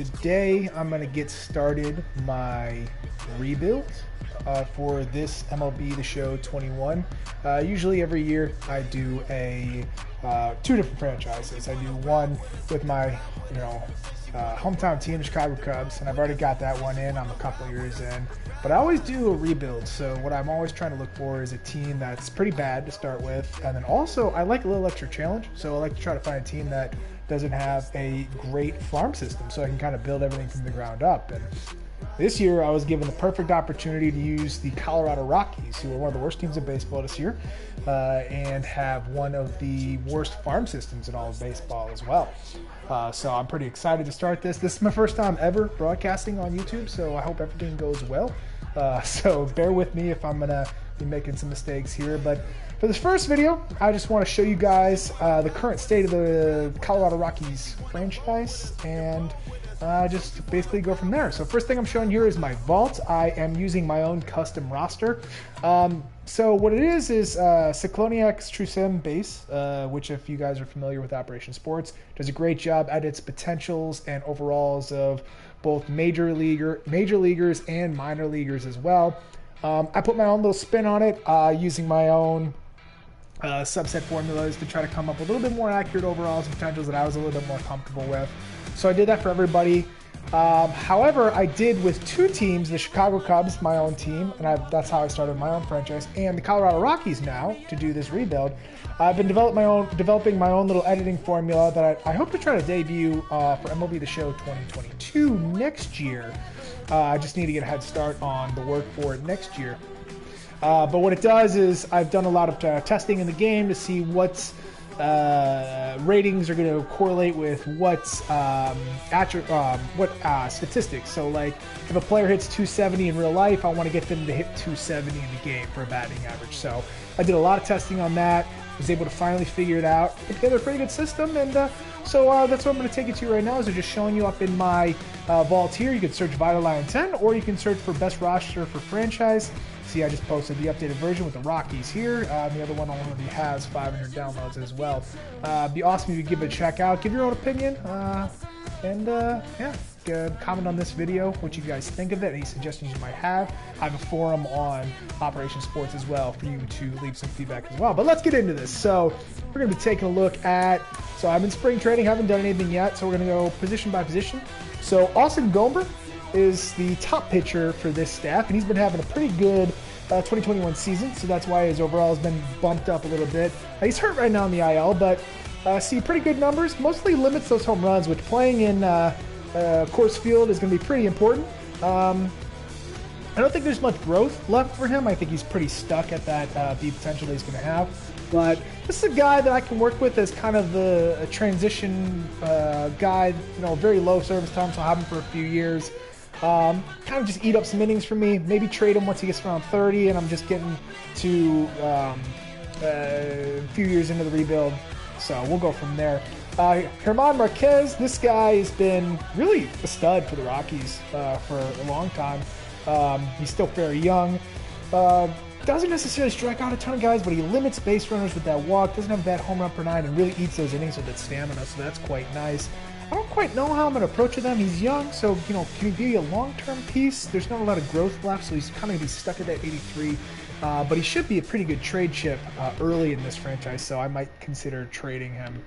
Today I'm going to get started my rebuild for this MLB The Show 21. Usually every year I do two different franchises. I do one with my hometown team, the Chicago Cubs, and I've already got that one in. I'm a couple years in. But I always do a rebuild, so what I'm always trying to look for is a team that's pretty bad to start with, and then also I like a little extra challenge, so I like to try to find a team that doesn't have a great farm system, so I can kind of build everything from the ground up. And this year I was given the perfect opportunity to use the Colorado Rockies, who are one of the worst teams in baseball this year, and have one of the worst farm systems in all of baseball as well. So I'm pretty excited to start this. This is my first time ever broadcasting on YouTube, so I hope everything goes well. So bear with me if I'm going to be making some mistakes here. But for this first video, I just want to show you guys the current state of the Colorado Rockies franchise and just basically go from there. So first thing I'm showing here is my vault. I am using my own custom roster. So what it is Cycloniacs True Sim base, which if you guys are familiar with Operation Sports, does a great job at its potentials and overalls of both major leaguers and minor leaguers as well. I put my own little spin on it using my own subset formulas to try to come up with a little bit more accurate overalls and potentials that I was a little bit more comfortable with. So I did that for everybody. However, I did with two teams, the Chicago Cubs, my own team, and that's how I started my own franchise, and the Colorado Rockies now to do this rebuild. I've been developing my own little editing formula that I hope to try to debut for MLB The Show 2022 next year. I just need to get a head start on the work for it next year. But what it does is I've done a lot of testing in the game to see what's ratings are going to correlate with what statistics. So like if a player hits 270 in real life, I want to get them to hit 270 in the game for a batting average. So I did a lot of testing on that, was able to finally figure it out, put together a pretty good system, and so that's what I'm going to take you to right now. Is I'm just showing you up in my vault here. You can search Vital Line 10, or you can search for best roster for franchise. See, I just posted the updated version with the Rockies here. The other one already has 500 downloads as well. Be awesome if you give it a check out. Give your own opinion, comment on this video, what you guys think of it, any suggestions you might have. I have a forum on Operation Sports as well for you to leave some feedback as well. But let's get into this. So we're going to be taking a look at, so I'm in spring training, haven't done anything yet, so we're going to go position by position. So Austin Gomber is the top pitcher for this staff, and he's been having a pretty good 2021 season, so that's why his overall has been bumped up a little bit. He's hurt right now in the IL, but see pretty good numbers, mostly limits those home runs, which playing in Coors Field is going to be pretty important. I don't think there's much growth left for him. I think he's pretty stuck at that B potential that he's going to have. But this is a guy that I can work with as kind of a transition guy, very low service time, so I'll have him for a few years. Kind of just eat up some innings for me, maybe trade him once he gets around 30 and I'm just getting to a few years into the rebuild, so we'll go from there. German Marquez, this guy has been really a stud for the Rockies for a long time. He's still very young. Doesn't necessarily strike out a ton of guys, but he limits base runners with that walk, doesn't have a bad home run per nine, and really eats those innings with that stamina, so that's quite nice. I don't quite know how I'm going to approach them. He's young, so can he be a long-term piece? There's not a lot of growth left, so he's kind of going to be stuck at that 83. But he should be a pretty good trade chip early in this franchise, so I might consider trading him.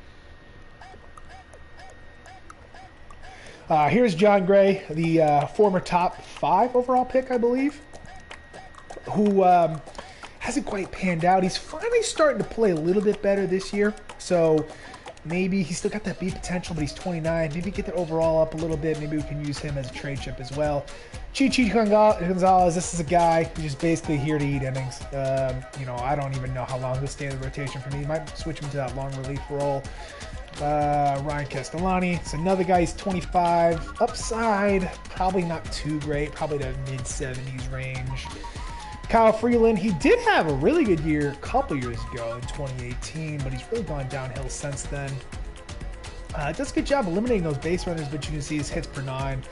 Here's John Gray, the former top 5 overall pick, I believe, who hasn't quite panned out. He's finally starting to play a little bit better this year, so maybe he's still got that B potential, but he's 29. Maybe get the overall up a little bit. Maybe we can use him as a trade chip as well. Chichi Gonzalez, this is a guy who's just basically here to eat innings. I don't even know how long he'll stay in the rotation for me. He might switch him to that long relief role. Ryan Castellani, it's another guy, he's 25. Upside, probably not too great, probably the mid-70s range. Kyle Freeland, he did have a really good year a couple years ago in 2018, but he's really gone downhill since then. Does a good job eliminating those base runners, but you can see his hits per 9,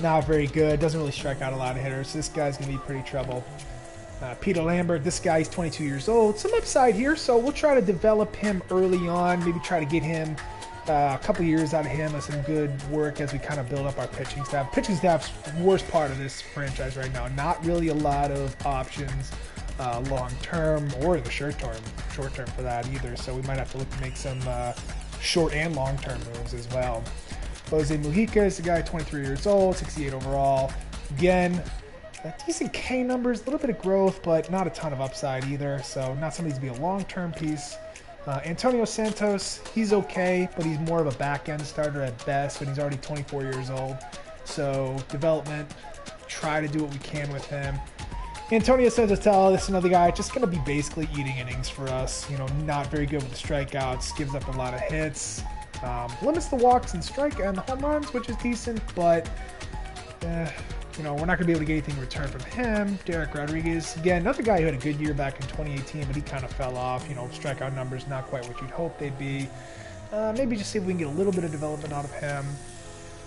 not very good. Doesn't really strike out a lot of hitters, so this guy's going to be pretty trouble. Peter Lambert, this guy's 22 years old. Some upside here, so we'll try to develop him early on, maybe try to get him a couple years out of him and some good work as we kind of build up our pitching staff. Pitching staff's worst part of this franchise right now. Not really a lot of options long term or in the short term for that either. So we might have to look to make some short and long term moves as well. Jose Mujica is the guy, 23 years old, 68 overall. Again, decent K numbers, a little bit of growth, but not a ton of upside either. So not somebody to be a long term piece. Antonio Santos, he's okay, but he's more of a back-end starter at best, but he's already 24 years old. So development, try to do what we can with him. Antonio Santos, this is another guy, just going to be basically eating innings for us. You know, not very good with the strikeouts, gives up a lot of hits, limits the walks and the home runs, which is decent, but you know, we're not going to be able to get anything in return from him. Derek Rodriguez, again, another guy who had a good year back in 2018, but he kind of fell off. You know, strikeout numbers not quite what you'd hope they'd be. Maybe just see if we can get a little bit of development out of him.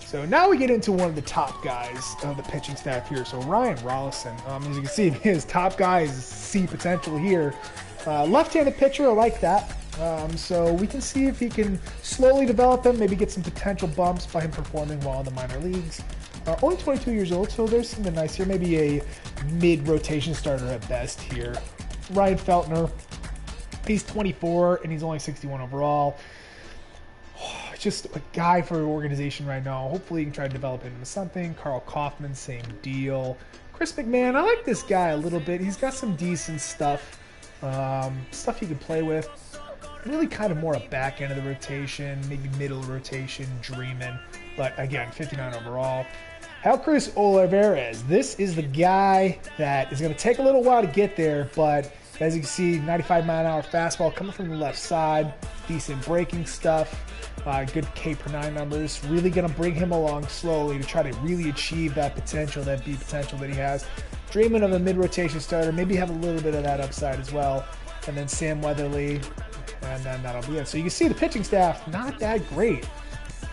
So now we get into one of the top guys of the pitching staff here. So Ryan Rollison, as you can see, his top guys see potential here. Left-handed pitcher, I like that. So we can see if he can slowly develop him, maybe get some potential bumps by him performing well in the minor leagues. Only 22 years old, so there's something nice here. Maybe a mid-rotation starter at best here. Ryan Feltner, he's 24, and he's only 61 overall. Just a guy for an organization right now. Hopefully you can try to develop him into something. Carl Kaufman, same deal. Chris McMahon, I like this guy a little bit. He's got some decent stuff. Stuff he can play with. Really kind of more a back end of the rotation, maybe middle rotation, dreaming. But again, 59 overall. Helcris Olivares, this is the guy that is going to take a little while to get there, but as you can see, 95-mile-an-hour fastball coming from the left side, decent breaking stuff, good K per 9 numbers, really going to bring him along slowly to try to really achieve that potential, that B potential that he has. Dreaming of a mid-rotation starter, maybe have a little bit of that upside as well. And then Sam Weatherly, and then that'll be it. So you can see the pitching staff, not that great.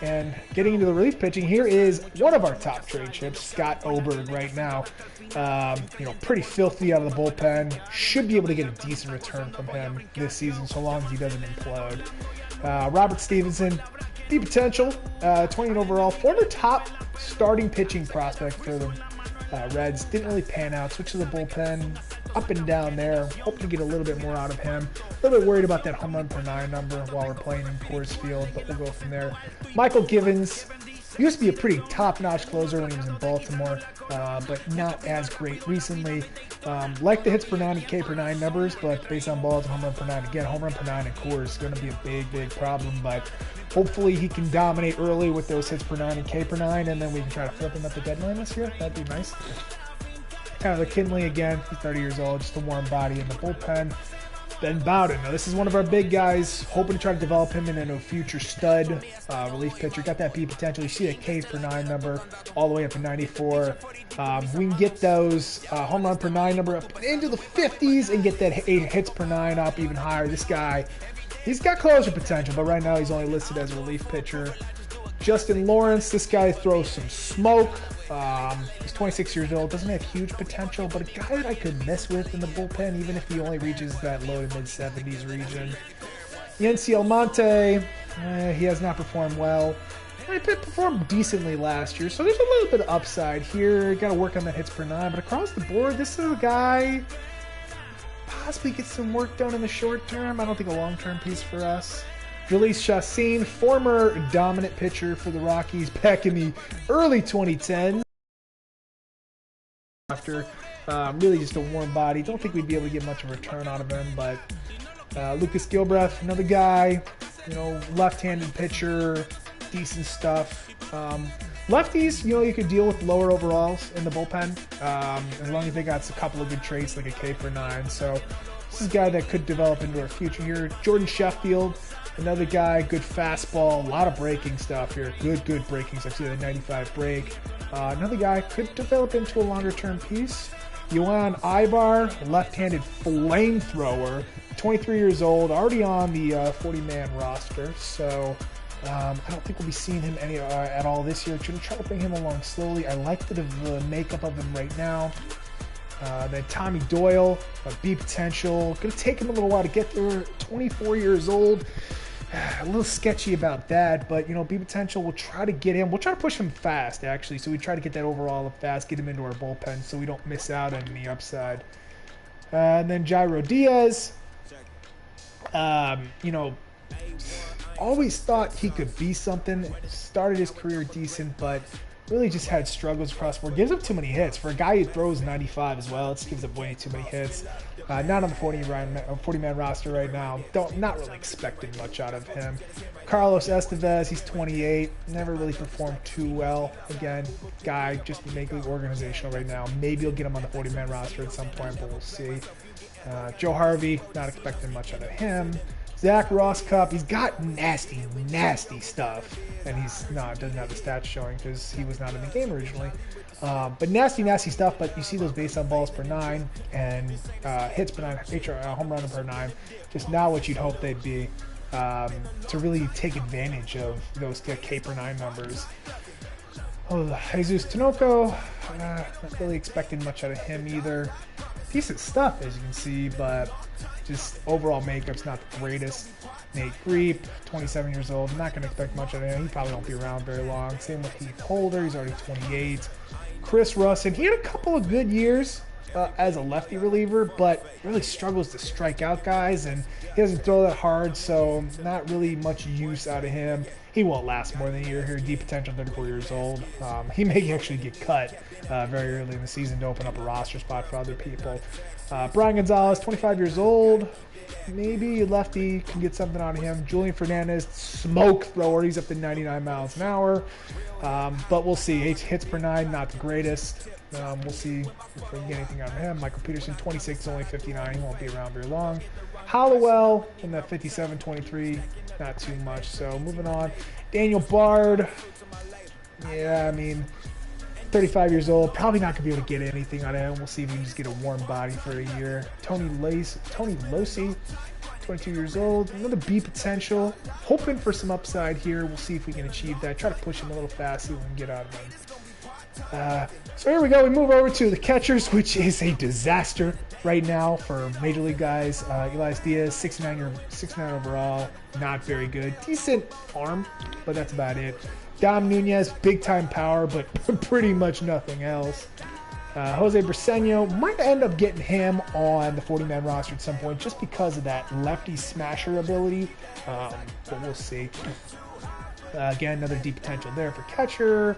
And getting into the relief pitching, here is one of our top trade chips, Scott Oberg right now. You know, pretty filthy out of the bullpen. Should be able to get a decent return from him this season, so long as he doesn't implode. Robert Stevenson, the potential, 28 overall, former top starting pitching prospect for the Reds. Didn't really pan out. Switch to the bullpen, up and down there. Hoping to get a little bit more out of him. A little bit worried about that home run per 9 number while we're playing in Coors Field, but we'll go from there. Michael Givens used to be a pretty top-notch closer when he was in Baltimore, but not as great recently. Like the hits per 9 and K per 9 numbers, but based on balls and home run per 9, again, home run per 9 in Coors is going to be a big, big problem, but hopefully he can dominate early with those hits per 9 and K per 9, and then we can try to flip him at the deadline this year. That'd be nice. Tyler Kinley, again, he's 30 years old, just a warm body in the bullpen. Ben Bowden, now this is one of our big guys, hoping to try to develop him into a future stud relief pitcher. Got that B potential. You see a K per 9 number all the way up to 94. We can get those home run per 9 number up into the 50s and get that 8 hits per 9 up even higher. This guy, he's got closer potential, but right now he's only listed as a relief pitcher. Justin Lawrence, this guy throws some smoke. He's 26 years old, doesn't have huge potential, but a guy that I could mess with in the bullpen, even if he only reaches that low to mid-70s region. Yency Almonte, he has not performed well. He performed decently last year, so there's a little bit of upside here. Got to work on that hits per 9, but across the board, this is a guy possibly get some work done in the short term. I don't think a long-term piece for us. Jhoulys Chacin, former dominant pitcher for the Rockies back in the early 2010s. After really just a warm body. Don't think we'd be able to get much of a return out of him, but Lucas Gilbreth, another guy, you know, left-handed pitcher, decent stuff. Lefties, you know, you could deal with lower overalls in the bullpen as long as they got a couple of good traits like a K per 9. So this is a guy that could develop into our future here. Jordan Sheffield, another guy, good fastball, a lot of breaking stuff here. Good breaking stuff. See the 95 break. Another guy could develop into a longer-term piece. Yohan Ibar, left-handed flamethrower, 23 years old, already on the 40-man roster. So I don't think we'll be seeing him at all this year. Should try to bring him along slowly. I like the makeup of him right now. Then Tommy Doyle, B potential. Going to take him a little while to get there. 24 years old. a little sketchy about that, but you know, B potential. We'll try to get him. We'll try to push him fast, actually. So we try to get that overall up fast, get him into our bullpen, so we don't miss out on the upside. And then Jairo Diaz. You know, always thought he could be something. Started his career decent, but really just had struggles across the board. Gives up too many hits. For a guy who throws 95 as well, it just gives up way too many hits. Not on the 40-man roster right now. Not really expecting much out of him. Carlos Estevez, he's 28. Never really performed too well. Again, guy just making organizational right now. Maybe you'll get him on the 40-man roster at some point, but we'll see. Joe Harvey, not expecting much out of him. Zach Rosscup, he's got nasty, nasty stuff. And doesn't have the stats showing because he was not in the game originally. But nasty, nasty stuff. But you see those base on balls per 9 and hits per 9, home run per 9. Just not what you'd hope they'd be to really take advantage of those K per 9 numbers. Oh, Jesus Tinoco, not really expecting much out of him either. Decent stuff, as you can see, but just overall makeup's not the greatest. Nate Greep, 27 years old. Not going to expect much out of him. He probably won't be around very long. Same with Heath Holder. He's already 28. Chris Russin. He had a couple of good years as a lefty reliever, but really struggles to strike out guys, and he doesn't throw that hard, so not really much use out of him. He won't last more than a year here. Deep potential, 34 years old. He may actually get cut very early in the season to open up a roster spot for other people. Brian Gonzalez, 25 years old. Maybe a lefty can get something out of him. Julian Fernandez, smoke thrower. He's up to 99 miles an hour. But we'll see. 8 hits per 9, not the greatest. We'll see if we can get anything out of him. Michael Peterson, 26, only 59. He won't be around very long. Hollowell in the 57, 23. Not too much. So moving on. Daniel Bard. Yeah, I mean, 35 years old. Probably not going to be able to get anything out of him. We'll see if he can just get a warm body for a year. Tony Losi, 22 years old. Another B potential. Hoping for some upside here. We'll see if we can achieve that. Try to push him a little fast, see what we can get out of him. So here we go. We move over to the catchers, which is a disaster right now for Major League guys. Elias Diaz, 69 overall. Not very good. Decent arm, but that's about it. Dom Nunez, big-time power, but pretty much nothing else. Jose Briseño, might end up getting him on the 40-man roster at some point just because of that lefty smasher ability, but we'll see. Again, another deep potential there for catcher.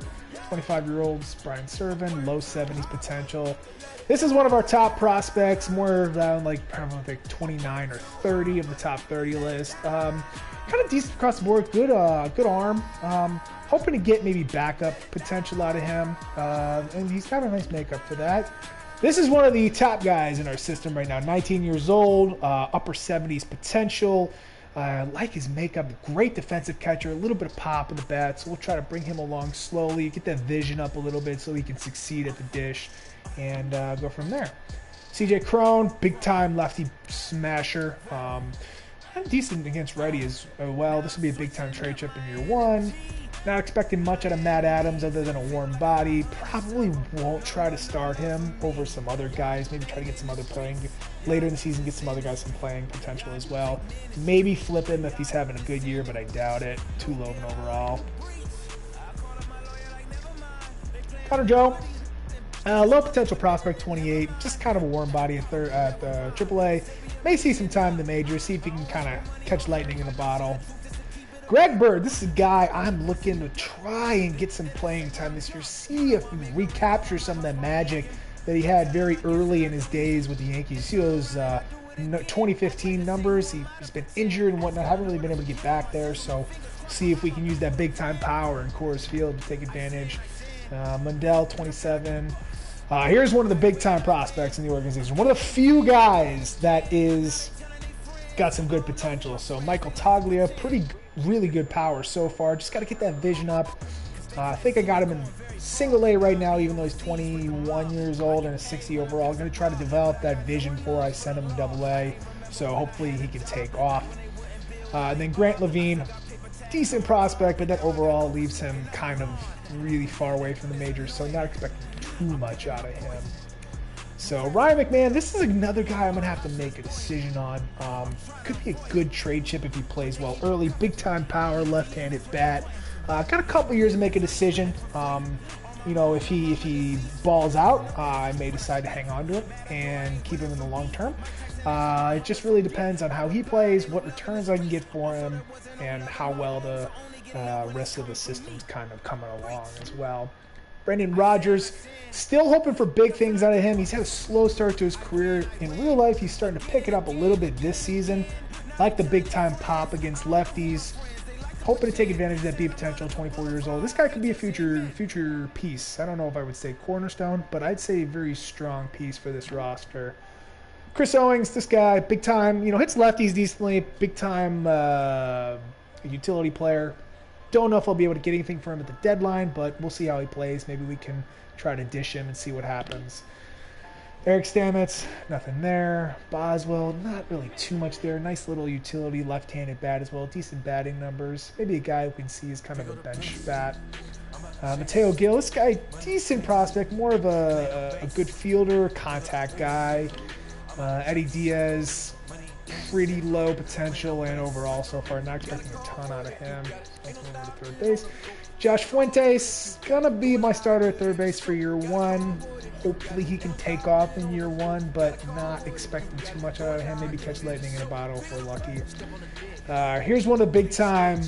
25-year-olds, Brian Servin, low 70s potential. This is one of our top prospects, more around like 29 or 30 of the top 30 list. Kind of decent across the board, good arm. Hoping to get maybe backup potential out of him, and he's got a nice makeup for that. This is one of the top guys in our system right now, 19 years old, upper 70s potential. Like his makeup, great defensive catcher, a little bit of pop in the bat, so we'll try to bring him along slowly, get that vision up a little bit so he can succeed at the dish, and go from there. CJ Cron, big-time lefty smasher, and decent against righty as well. This will be a big-time trade chip in year 1. Not expecting much out of Matt Adams other than a warm body. Probably won't try to start him over some other guys. Maybe try to get some other playing later in the season, get some other guys some playing potential as well. Maybe flip him if he's having a good year, but I doubt it. Too low of an overall. Connor Joe, low potential prospect, 28. Just kind of a warm body at AAA. May see some time in the majors. See if he can kind of catch lightning in a bottle. Greg Bird, this is a guy I'm looking to try and get some playing time this year. See if we recapture some of that magic that he had very early in his days with the Yankees. You see those 2015 numbers. He's been injured and whatnot. Haven't really been able to get back there. So see if we can use that big-time power in Coors Field to take advantage. Mundell, 27. Here's one of the big-time prospects in the organization. One of the few guys that is got some good potential. So Michael Toglia, really good power so far. Just got to get that vision up. I think I got him in single A right now, even though he's 21 years old and a 60 overall. I'm going to try to develop that vision before I send him to double A. So hopefully he can take off. And then Grant Levine, decent prospect, but that overall leaves him kind of really far away from the majors. So not expecting too much out of him. So Ryan McMahon, this is another guy I'm going to have to make a decision on. Could be a good trade chip if he plays well early. Big time power, left-handed bat. Got a couple years to make a decision. You know, if he balls out, I may decide to hang on to him and keep him in the long term. It just really depends on how he plays, what returns I can get for him, and how well the rest of the system's kind of coming along as well. Brendan Rodgers, still hoping for big things out of him. He's had a slow start to his career. In real life, he's starting to pick it up a little bit this season. Like the big-time pop against lefties. Hoping to take advantage of that B potential, 24 years old. This guy could be a future piece. I don't know if I would say cornerstone, but I'd say a very strong piece for this roster. Chris Owings, this guy, big time, you know, hits lefties decently, big time utility player. Don't know if I'll be able to get anything for him at the deadline, but we'll see how he plays. Maybe we can try to dish him and see what happens. Eric Stamets, nothing there. Boswell, not really too much there. Nice little utility left-handed bat as well. Decent batting numbers. Maybe a guy we can see as kind of a bench bat. Mateo Gil, this guy, decent prospect. More of a good fielder, contact guy. Eddie Diaz, pretty low potential and overall so far. Not expecting a ton out of him. Making him over to third base. Josh Fuentes, gonna be my starter at third base for year one. Hopefully he can take off in year one, but not expecting too much out of him. Maybe catch lightning in a bottle if we're lucky. Here's one of the big-time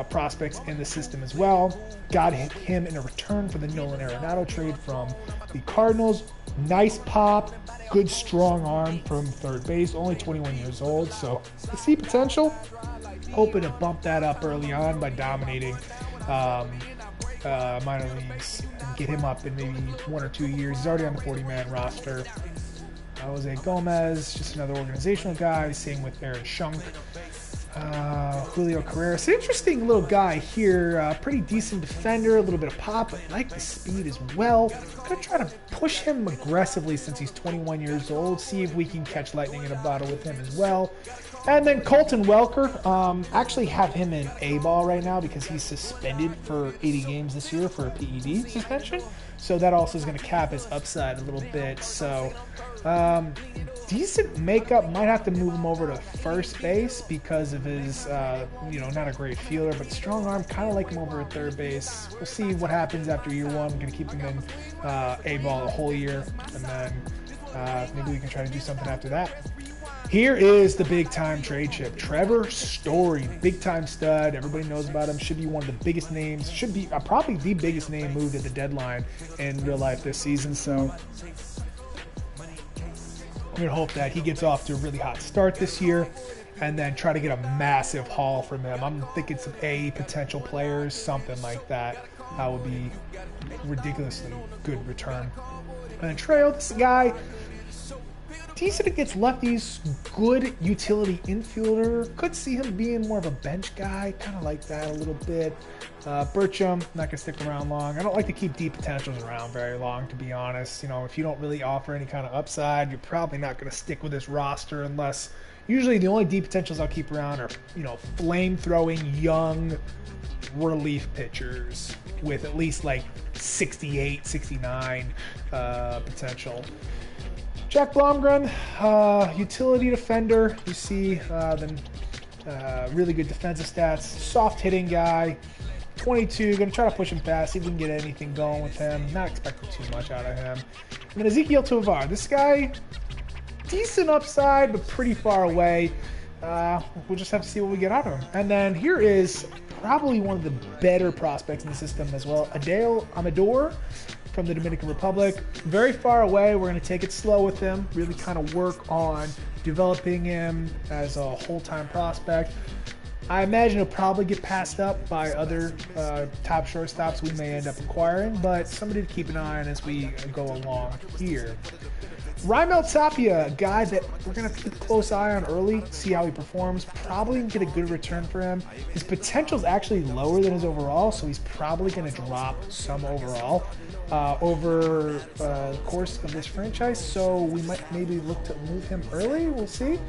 prospects in the system as well. Got him in a return for the Nolan Arenado trade from the Cardinals. Nice pop, good strong arm from third base, only 21 years old, so I see potential. Hoping to bump that up early on by dominating minor leagues and get him up in maybe 1 or 2 years. He's already on the 40-man roster. Jose Gomez, just another organizational guy. Same with Aaron Schunk. Julio Carreras, interesting little guy here. Pretty decent defender, a little bit of pop. I like the speed as well. I'm going to try to push him aggressively since he's 21 years old. See if we can catch lightning in a bottle with him as well. And then Colton Welker, actually have him in A-ball right now because he's suspended for 80 games this year for a PED suspension. So that also is going to cap his upside a little bit. So decent makeup. Might have to move him over to first base because of his, not a great fielder, but strong arm. Kind of like him over at third base. We'll see what happens after year one. I'm going to keep him in A-ball the whole year. And then maybe we can try to do something after that. Here is the big-time trade chip. Trevor Story, big-time stud. Everybody knows about him. Should be one of the biggest names. Should be probably the biggest name moved at the deadline in real life this season. So I'm going to hope that he gets off to a really hot start this year and then try to get a massive haul from him. I'm thinking some A potential players, something like that. That would be ridiculously good return. And then Trail, this guy, decent against lefties, good utility infielder. Could see him being more of a bench guy, kind of like that a little bit. Burcham, not going to stick around long. I don't like to keep deep potentials around very long, to be honest. You know, if you don't really offer any kind of upside, you're probably not going to stick with this roster unless usually the only deep potentials I'll keep around are, flame-throwing young relief pitchers with at least like 68, 69 potential. Jack Blomgren, utility defender. You see then really good defensive stats. Soft hitting guy. 22. Going to try to push him fast. See if we can get anything going with him. Not expecting too much out of him. And then Ezekiel Tovar. This guy, decent upside, but pretty far away. We'll just have to see what we get out of him. And then here is probably one of the better prospects in the system as well. Adele Amador from the Dominican Republic. Very far away. We're going to take it slow with him. Really kind of work on developing him as a whole-time prospect. I imagine he'll probably get passed up by other top shortstops we may end up acquiring, but somebody to keep an eye on as we go along here. Raimel Tapia, a guy that we're going to keep a close eye on early, see how he performs. Probably get a good return for him. His potential is actually lower than his overall, so he's probably going to drop some overall over the course of this franchise. So we might maybe look to move him early. We'll see.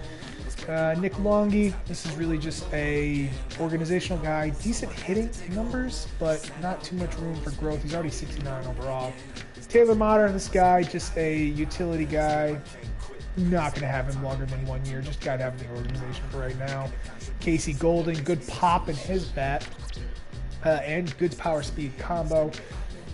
Nick Longy, this is really just a organizational guy. Decent hitting numbers, but not too much room for growth. He's already 69 overall. Taylor Motter, this guy, just a utility guy. Not going to have him longer than 1 year. Just got to have him in the organization for right now. Casey Golden, good pop in his bat. And good power speed combo.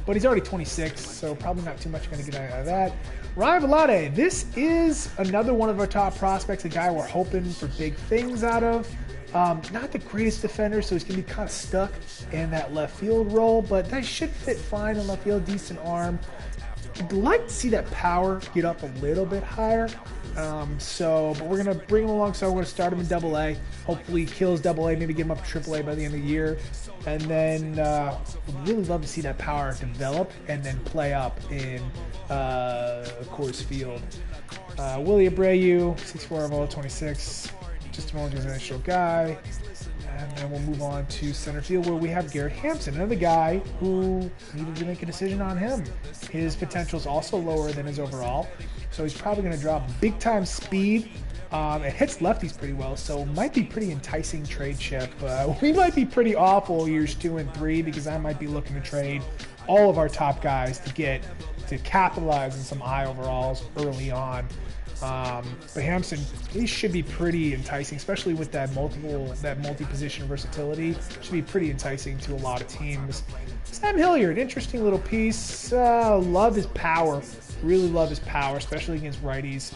But he's already 26, so probably not too much going to get out of that. Ryan Velade, this is another one of our top prospects, a guy we're hoping for big things out of. Not the greatest defender, so he's going to be kind of stuck in that left field role, but that should fit fine in left field, decent arm. I'd like to see that power get up a little bit higher. But we're going to bring him along, so we're going to start him in Double-A. Hopefully he kills Double-A, maybe get him up to Triple-A by the end of the year. And then we'd really love to see that power develop and then play up in Coors Field. Willie Abreu, 6'4", overall, 26, just an organizational guy. And then we'll move on to center field where we have Garrett Hampson, another guy who needed to make a decision on him. His potential is also lower than his overall, so he's probably going to drop big-time speed. It hits lefties pretty well, so might be pretty enticing trade chip. We might be pretty awful years 2 and 3 because I might be looking to trade all of our top guys to capitalize on some high overalls early on. But Hampson, he should be pretty enticing, especially with that multi-position versatility. Should be pretty enticing to a lot of teams. Sam Hilliard, interesting little piece. Love his power. Really love his power, especially against righties.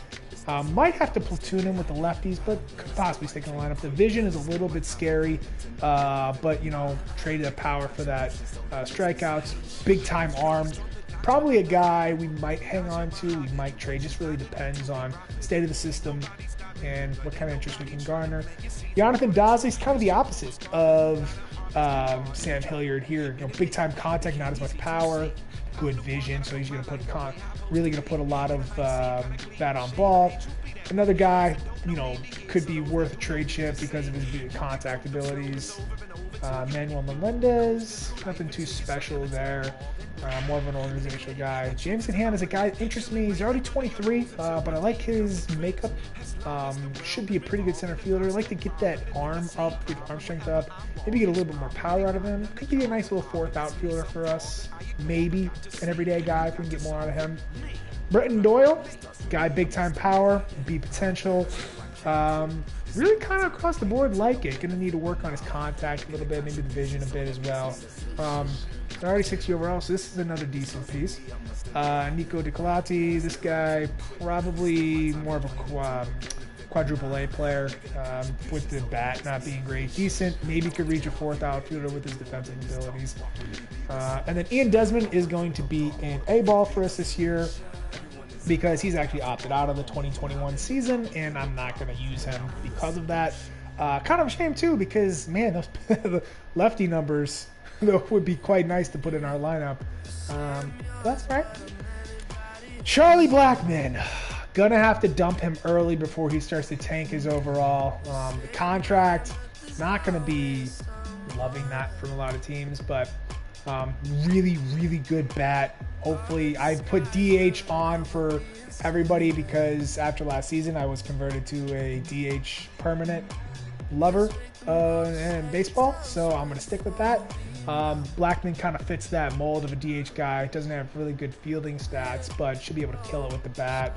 Might have to platoon him with the lefties, but could possibly stick in the lineup. The vision is a little bit scary, but, you know, traded the power for that strikeouts. Big-time arm. Probably a guy we might hang on to, we might trade. Just really depends on state of the system and what kind of interest we can garner. Jonathan Dawsey's kind of the opposite of Sam Hilliard here. You know, big-time contact, not as much power, good vision, so he's going to put really going to put a lot of that on ball. Another guy, you know, could be worth a trade chip because of his contact abilities. Manuel Melendez, nothing too special there. More of an organizational guy. Jameson Hand is a guy that interests me. He's already 23, but I like his makeup. Should be a pretty good center fielder. I like to get that arm up, get arm strength up. Maybe get a little bit more power out of him. Could be a nice little fourth outfielder for us. Maybe an everyday guy if we can get more out of him. Bretton Doyle, guy, big time power, B potential. Really kind of across the board like it. Going to need to work on his contact a little bit, maybe the vision a bit as well. Already 60 overall, so this is another decent piece. Nico DiColati, this guy probably more of a quadruple A player with the bat not being great. Decent, maybe could reach a fourth outfielder with his defensive abilities. And then Ian Desmond is going to be in A-ball for us this year because he's actually opted out of the 2021 season, and I'm not going to use him because of that. Kind of a shame, too, because, man, those the lefty numbers would be quite nice to put in our lineup. That's right. Charlie Blackmon. Gonna have to dump him early before he starts to tank his overall. The contract, not gonna be loving that from a lot of teams, but really, really good bat. Hopefully, I put DH on for everybody because after last season, I was converted to a DH permanent lover in baseball, so I'm gonna stick with that. Blackmon kind of fits that mold of a DH guy. Doesn't have really good fielding stats, but should be able to kill it with the bat.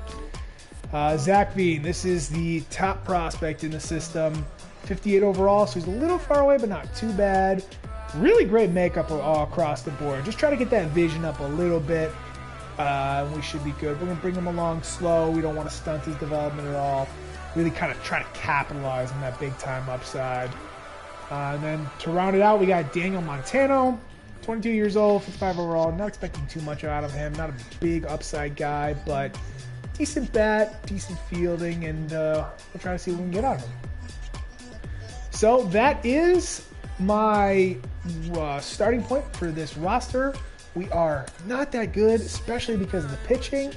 Zach Veen, this is the top prospect in the system. 58 overall, so he's a little far away, but not too bad. Really great makeup all across the board. Just try to get that vision up a little bit. We should be good. We're going to bring him along slow. We don't want to stunt his development at all. Really kind of try to capitalize on that big-time upside. And then to round it out, we got Daniel Montano, 22 years old, 55 overall. Not expecting too much out of him. Not a big upside guy, but decent bat, decent fielding, and we'll try to see what we can get out of him. So that is my starting point for this roster. We are not that good, especially because of the pitching,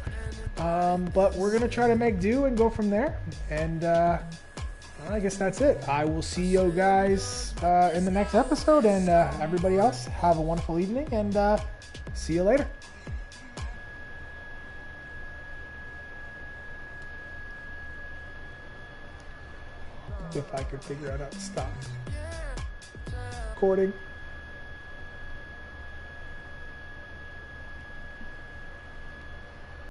but we're going to try to make do and go from there. And I guess that's it. I will see you guys in the next episode, and everybody else, have a wonderful evening, and see you later. if I could figure out how to stop recording.